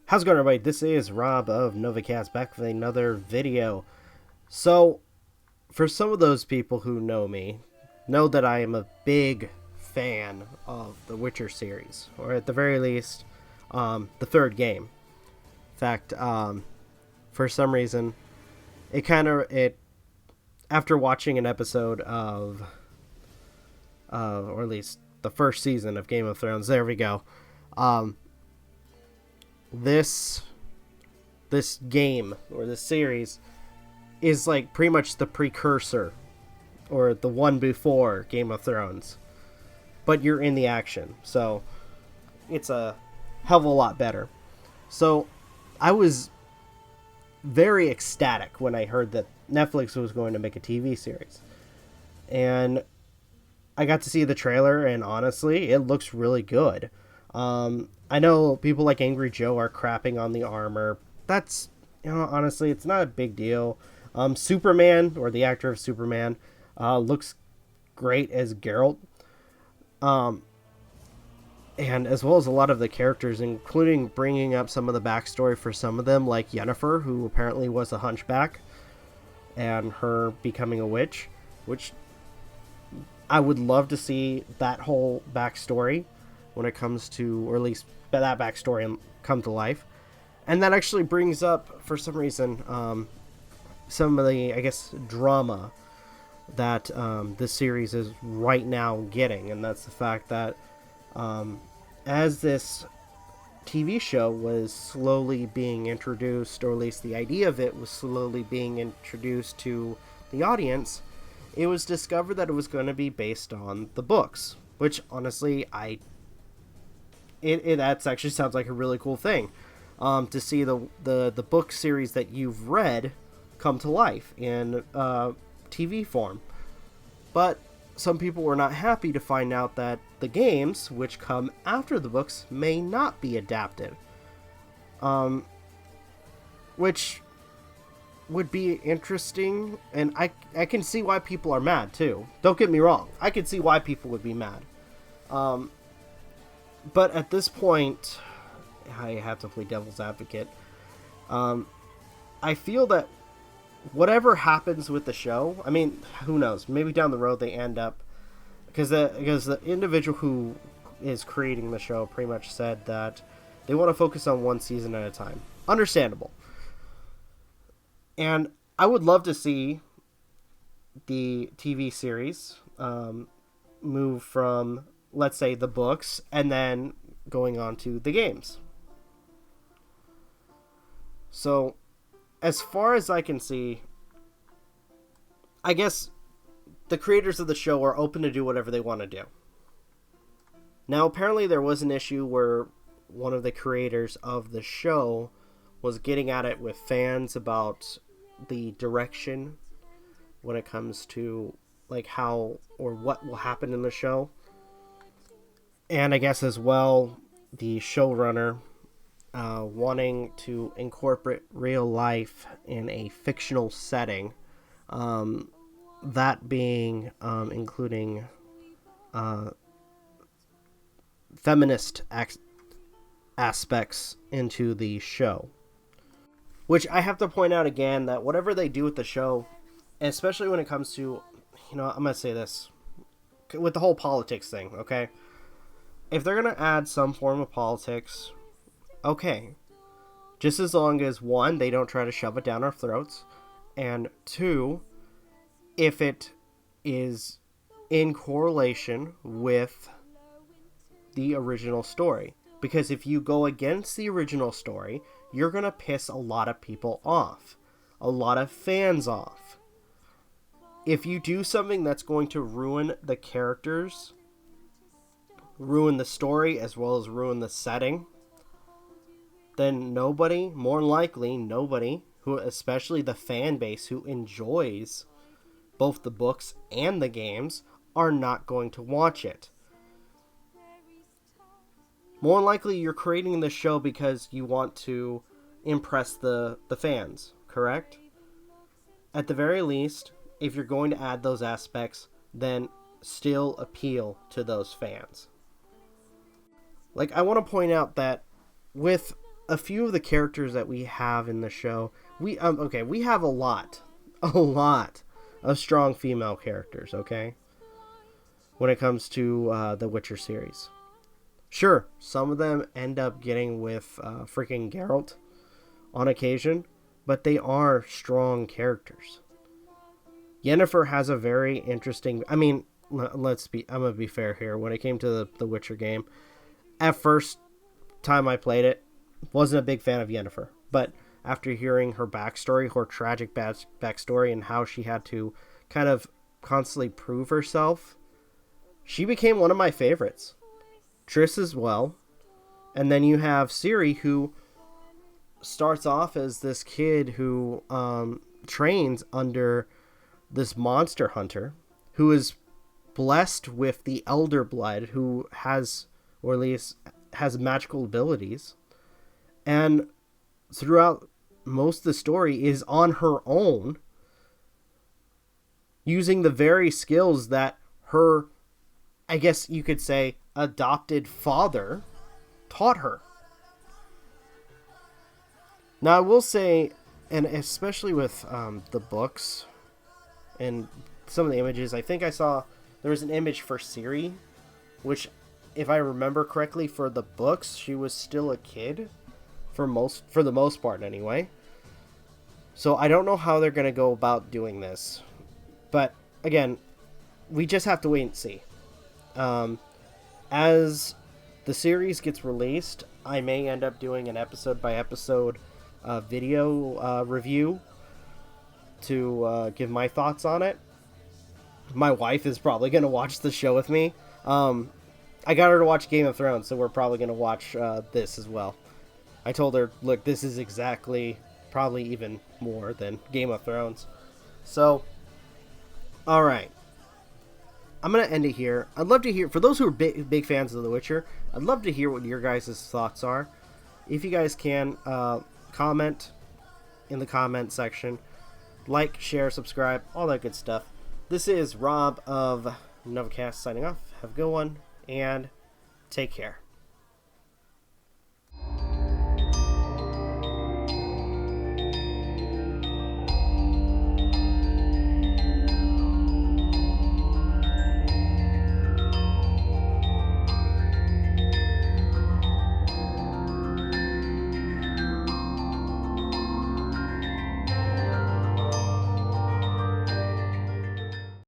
How's it going, everybody? This is Rob of Novakast back with another video. So, for some of those people who know me, know that I am a big fan of the Witcher series, or at the very least, the third game. In fact, for some reason, after watching an episode of, or at least the first season of Game of Thrones, there we go. This game or this series is like pretty much the precursor or the one before Game of Thrones, but you're in the action, so it's a hell of a lot better. So I was very ecstatic when I heard that Netflix was going to make a TV series, and I got to see the trailer, and honestly, it looks really good. I know people like Angry Joe are crapping on the armor. That's, honestly, it's not a big deal. Superman, or the actor of Superman, looks great as Geralt. And as well as a lot of the characters, including bringing up some of the backstory for some of them, like Yennefer, who apparently was a hunchback, and her becoming a witch, which I would love to see that whole backstory when it comes to, or at least that backstory come to life. And that actually brings up, for some reason, some of the, I guess, drama that this series is right now getting. And that's the fact that as this TV show was slowly being introduced, or at least the idea of it was slowly being introduced to the audience, it was discovered that it was going to be based on the books, which honestly, that actually sounds like a really cool thing, to see the book series that you've read come to life in TV form. But some people were not happy to find out that the games, which come after the books, may not be adapted, which would be interesting, and I can see why people are mad too. Don't get me wrong, I can see why people would be mad. But at this point, I have to play devil's advocate. I feel that whatever happens with the show, I mean, who knows? Maybe down the road they end up, because the individual who is creating the show pretty much said that they want to focus on one season at a time. Understandable. And I would love to see the TV series move from, let's say, the books, and then going on to the games. So, as far as I can see, I guess the creators of the show are open to do whatever they want to do. Now, apparently there was an issue where one of the creators of the show was getting at it with fans about the direction when it comes to, like, how or what will happen in the show. And I guess as well, the showrunner wanting to incorporate real life in a fictional setting, that being including feminist aspects into the show. Which I have to point out again that whatever they do with the show, especially when it comes to, I'm going to say this, with the whole politics thing, okay? If they're going to add some form of politics, okay. Just as long as, one, they don't try to shove it down our throats, and two, if it is in correlation with the original story. Because if you go against the original story, you're going to piss a lot of people off. A lot of fans off. If you do something that's going to ruin the characters, ruin the story, as well as ruin the setting, then nobody, more likely nobody, who, especially the fan base who enjoys both the books and the games, are not going to watch it. More likely you're creating the show because you want to impress the fans, correct? At the very least, if you're going to add those aspects, then still appeal to those fans. Like, I want to point out that with a few of the characters that we have in the show, we have a lot of strong female characters, okay? When it comes to the Witcher series. Sure, some of them end up getting with freaking Geralt on occasion, but they are strong characters. Yennefer has a very interesting... I mean, I'm going to be fair here. When it came to the Witcher game, at first time I played it, wasn't a big fan of Yennefer. But after hearing her backstory, her tragic backstory, and how she had to kind of constantly prove herself, she became one of my favorites. Triss as well. And then you have Ciri, who starts off as this kid who trains under this monster hunter who is blessed with the elder blood, who has, or at least has magical abilities. And throughout most of the story is on her own, using the very skills that her, I guess you could say, adopted father taught her. Now, I will say, and especially with the books and some of the images, I think I saw there was an image for Ciri, which, if I remember correctly, for the books, she was still a kid for the most part anyway. So I don't know how they're going to go about doing this. But again, we just have to wait and see. As the series gets released, I may end up doing an episode by episode video review to give my thoughts on it. My wife is probably going to watch the show with me. I got her to watch Game of Thrones, so we're probably going to watch this as well. I told her, look, this is exactly, probably even more than Game of Thrones. So, alright. I'm going to end it here. I'd love to hear, for those who are big fans of The Witcher, I'd love to hear what your guys' thoughts are. If you guys can, comment in the comment section. Like, share, subscribe, all that good stuff. This is Rob of Novakast signing off. Have a good one, and take care.